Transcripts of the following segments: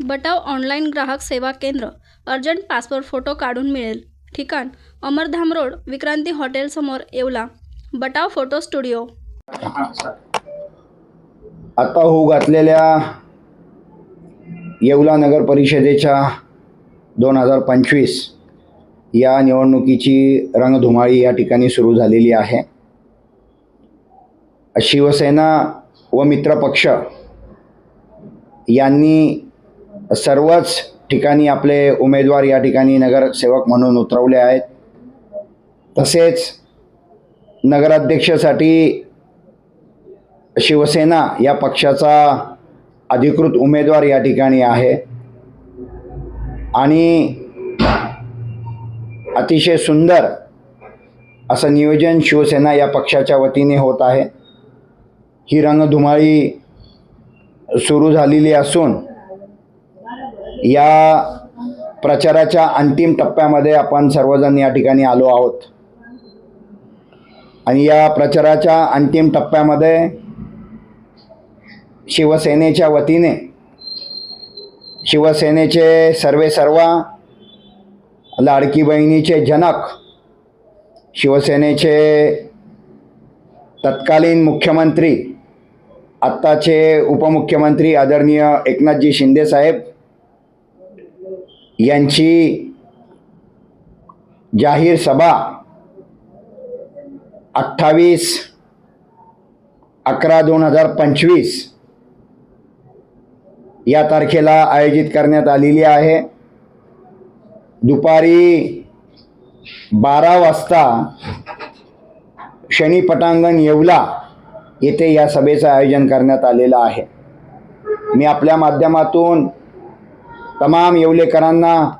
बटाव online ग्राहक सेवा केंद्र. अर्जंट पासपोर्ट फोटो काढून मिळेल. ठिकाण अमरधाम रोड, विक्रांती हॉटेल समोर, येवला. बटाव photo studio. आता होऊ घातलेल्या येवला नगर परिषदेच्या 2025 या निवडणुकीची रंगधुमाळी या ठिकाणी सुरू झालेली आहे. शिवसेना व मित्रपक्ष यांनी सर्वच ठिकाणी आपले उमेदवार या ठिकाणी नगरसेवक म्हणून उतरवले आहेत. तसेच नगराध्यक्षासाठी शिवसेना या पक्षाचा अधिकृत उमेदवार या ठिकाणी आहे आणि अतिशय सुंदर असं नियोजन शिवसेना या पक्षाच्या वतीने होत आहे. ही रंगधुमाळी सुरू झालेली असून या प्रचाराच्या अंतिम टप्प्यामध्ये आपण सर्वजण या ठिकाणी आलो आहोत आणि या प्रचाराच्या अंतिम टप्प्यामध्ये शिवसेनेच्या वतीने शिवसेनेचे सर्वेसर्वा, लाडकी बहिणीचे जनक, शिवसेनेचे तत्कालीन मुख्यमंत्री, आत्ताचे उपमुख्यमंत्री आदरणीय एकनाथजी शिंदे साहेब यांची जाहीर सभा 28/11/2025 या तारखेला आयोजित करण्यात आलेली आहे. दुपारी 12 वाजता शनी पटांगण येवला येथे या सभेचं आयोजन करण्यात आलेलं आहे. मी आपल्या माध्यमातून तमाम येवलेकरांना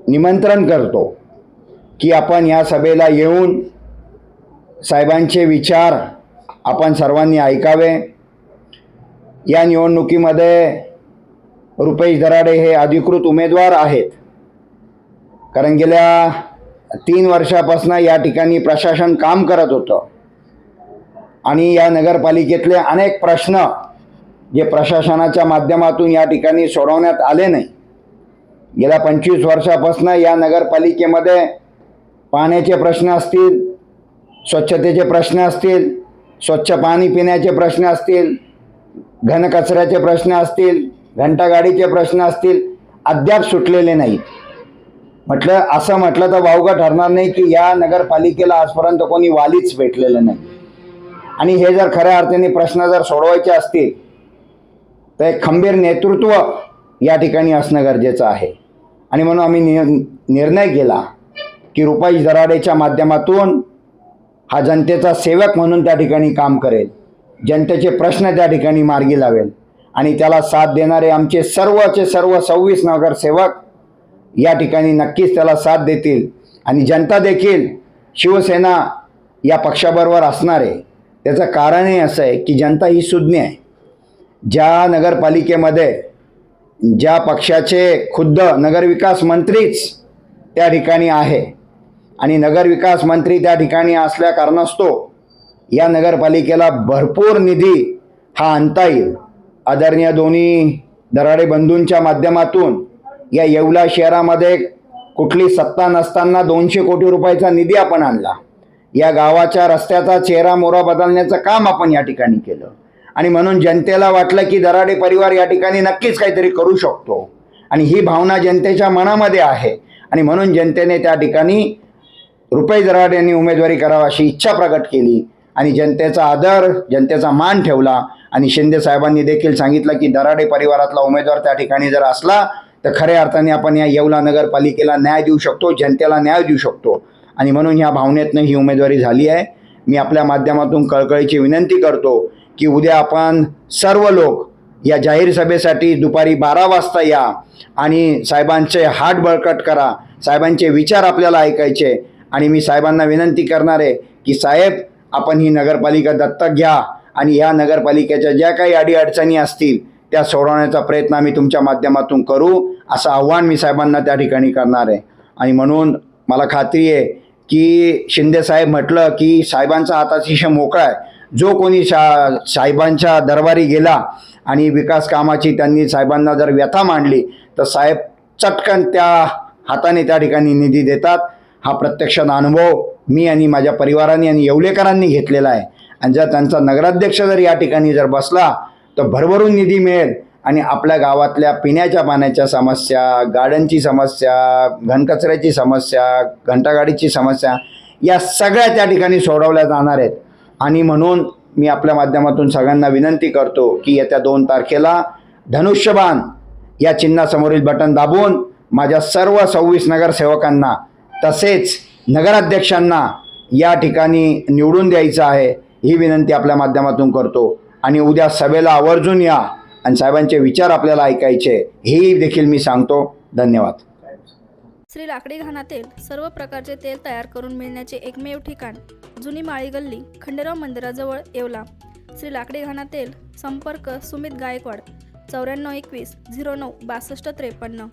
निमंत्रण करतो की आपण या सभेला येऊन साहेबांचे विचार आपण सर्वांनी ऐकावे. या निवडणुकीमध्ये रुपेश दराडे हे अधिकृत उमेदवार आहेत, कारण गेल्या 3 वर्षापासून या ठिकाणी प्रशासन काम करत होतं आणि या नगरपालिकेतले अनेक प्रश्न जे प्रशासनाच्या माध्यमातून या ठिकाणी सोडवण्यात आले नाही. गेल्या 25 वर्षापासून या नगरपालिकेमध्ये पाण्याचे प्रश्न असतील, स्वच्छतेचे प्रश्न असतील, स्वच्छ पाणी पिण्याचे प्रश्न असतील, घनकचऱ्याचे प्रश्न असतील, घंटागाडीचे प्रश्न असतील, अद्याप सुटलेले नाहीत. असं म्हटलं तर वावगं ठरणार नाही की या नगरपालिकेला आजपर्यंत कोणी वालीच भेटलेलं नाही. आणि हे जर खऱ्या अर्थाने प्रश्न जर सोडवायचे असतील तर एक खंबीर नेतृत्व या ठिकाणी असणं गरजेचं आहे. आणि म्हणून आम्ही निर्णय केला की रुपेश दराडेच्या माध्यमातून हा जनतेचा सेवक म्हणून त्या ठिकाणी काम करेल, जनतेचे प्रश्न त्या ठिकाणी मार्गी लावेल आणि त्याला साथ देणारे आमचे सर्वचे सर्व 26 नगरसेवक या ठिकाणी नक्कीच त्याला साथ देतील. आणि जनता देखील शिवसेना या पक्षाबरोबर असणार आहे. त्याचं कारणही असं आहे की जनता ही सुज्ञ आहे. ज्या नगरपालिकेमध्ये ज्या पक्षाचे खुद्द नगरविकास मंत्रीच त्या ठिकाणी आहे आणि नगरविकास मंत्री त्या ठिकाणी असल्या कारणास्तव या नगरपालिकेला भरपूर निधी हा आणता येईल. आदरणीय दोन्ही दराडे बंधूंच्या माध्यमातून या येवला शहरामध्ये कुठली सत्ता नसताना 200 कोटी रुपयाचा निधी आपण आणला. या गावाच्या रस्त्याचा चेहरा मोहरा बदलण्याचं काम आपण या ठिकाणी केलं आणि म्हणून जनतेला वाटलं की दराडे परिवार या ठिकाणी नक्कीच काहीतरी करू शकतो आणि ही भावना जनतेच्या मनामध्ये आहे. आणि म्हणून जनतेने त्या ठिकाणी रुपेश दराडे यांनी उमेदवारी करावी अशी इच्छा प्रकट केली आणि जनतेचा आदर, जनतेचा मान ठेवला. आणि शिंदे साहेबांनी देखील सांगितलं की दराडे परिवारातला उमेदवार त्या ठिकाणी जर असला तर खऱ्या अर्थाने आपण या येवला नगरपालिकेला न्याय देऊ शकतो, जनतेला न्याय देऊ शकतो. आणि म्हणून ह्या भावनेतनं ही उमेदवारी झाली आहे. मी आपल्या माध्यमातून कळकळीची विनंती करतो की उद्या आपण सर्व लोक या जाहीर सभेसाठी दुपारी 12 वाजता या आणि साहेबांचे हात बळकट करा. साहेबांचे विचार आपल्याला ऐकायचे. आणि मी साहेबांना विनंती करणार आहे की साहेब, आपण ही नगरपालिका दत्तक घ्या आणि या नगरपालिकेच्या ज्या काही अडीअडचणी असतील त्या सोडवण्याचा प्रयत्न आम्ही तुमच्या माध्यमातून करू, असं आव्हान मी साहेबांना त्या ठिकाणी करणार आहे. आणि म्हणून मला खात्री आहे की शिंदे साहेब म्हटलं की साहेबांचा हात अतिशय मोकळा आहे जो कोणी साहेबांच्या दरबारी गेला आणि विकास कामाची त्यांनी साहेबांना जर व्यथा मांडली तर साहेब चटकन त्या हाताने त्या ठिकाणी निधी देतात. हा प्रत्यक्ष अनुभव मी आणि माझ्या परिवाराने आणि येवलेकरांनी घेतलेला आहे. आणि जर त्यांचा नगराध्यक्ष जर या ठिकाणी जर बसला तर भरभरून निधी मिळेल आणि आपल्या गावातल्या पिण्याच्या पाण्याच्या समस्या, गाड्यांची समस्या, घनकचऱ्याची समस्या, घंटागाडीची समस्या या सगळ्या त्या ठिकाणी सोडवल्या जाणार आहेत. आणि म्हणून मी आपल्या माध्यमातून सगळ्यांना विनंती करतो की येत्या 2 तारखेला धनुष्यबाण या चिन्हासमोरील बटन दाबून माझ्या सर्व 26 नगरसेवकांना तसेच नगराध्यक्षांना या ठिकाणी निवडून द्यायचं आहे ही विनंती आपल्या माध्यमातून करतो. आणि उद्या सभेला आवर्जून या आणि साहेबांचे विचार आपल्याला ऐकायचे हेही देखील मी सांगतो. धन्यवाद. श्री लाकडी घाणातील सर्व प्रकारचे तेल तयार करून मिळण्याचे एकमेव ठिकाण जुनी माळी गल्ली, खंडेराव मंदिराजवळ, येवला. श्री लाकडी घाणा तेल. संपर्क सुमित गायकवाड 9421 09 6253.